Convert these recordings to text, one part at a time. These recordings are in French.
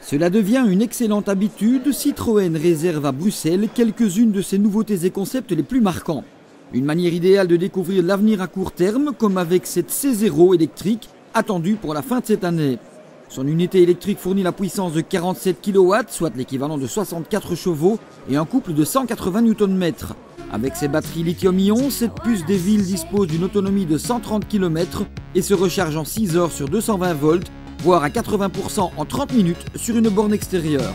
Cela devient une excellente habitude. Citroën réserve à Bruxelles quelques-unes de ses nouveautés et concepts les plus marquants. Une manière idéale de découvrir l'avenir à court terme, comme avec cette C0 électrique attendue pour la fin de cette année. Son unité électrique fournit la puissance de 47 kW, soit l'équivalent de 64 chevaux, et un couple de 180 Nm. Avec ses batteries lithium-ion, cette puce des villes dispose d'une autonomie de 130 km et se recharge en 6 heures sur 220 volts, voire à 80% en 30 minutes sur une borne extérieure.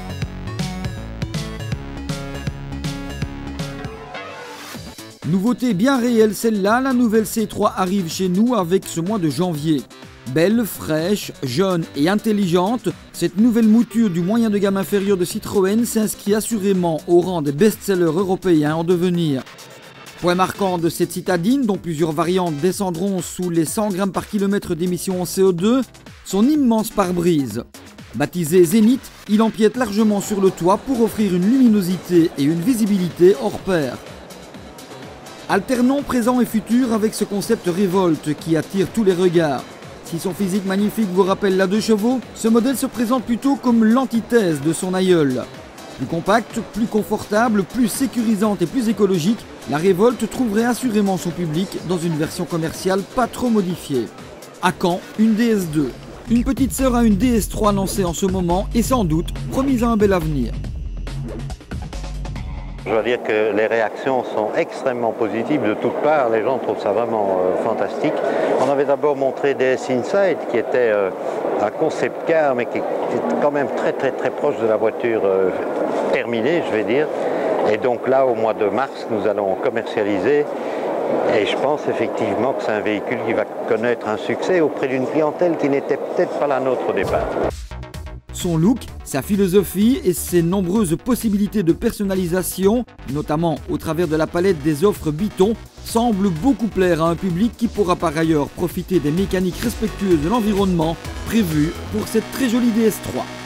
Nouveauté bien réelle celle-là, la nouvelle C3 arrive chez nous avec ce mois de janvier. Belle, fraîche, jeune et intelligente, cette nouvelle mouture du moyen de gamme inférieur de Citroën s'inscrit assurément au rang des best-sellers européens en devenir. Point marquant de cette citadine, dont plusieurs variantes descendront sous les 100 grammes par kilomètre d'émissions en CO2, son immense pare-brise. Baptisé Zénith, il empiète largement sur le toit pour offrir une luminosité et une visibilité hors pair. Alternons présent et futur avec ce concept révolte qui attire tous les regards. Si son physique magnifique vous rappelle la 2 chevaux, ce modèle se présente plutôt comme l'antithèse de son aïeul. Plus compacte, plus confortable, plus sécurisante et plus écologique, la Révolte trouverait assurément son public dans une version commerciale pas trop modifiée. À quand une DS2 ? Une petite sœur à une DS3 lancée en ce moment et sans doute promise à un bel avenir. Je dois dire que les réactions sont extrêmement positives de toutes parts. Les gens trouvent ça vraiment fantastique. On avait d'abord montré DS Insight, qui était un concept car, mais qui est quand même très proche de la voiture terminée, je vais dire. Et donc là, au mois de mars, nous allons commercialiser. Et je pense effectivement que c'est un véhicule qui va connaître un succès auprès d'une clientèle qui n'était peut-être pas la nôtre au départ. Son look, sa philosophie et ses nombreuses possibilités de personnalisation, notamment au travers de la palette des offres Biton, semblent beaucoup plaire à un public qui pourra par ailleurs profiter des mécaniques respectueuses de l'environnement prévues pour cette très jolie DS3.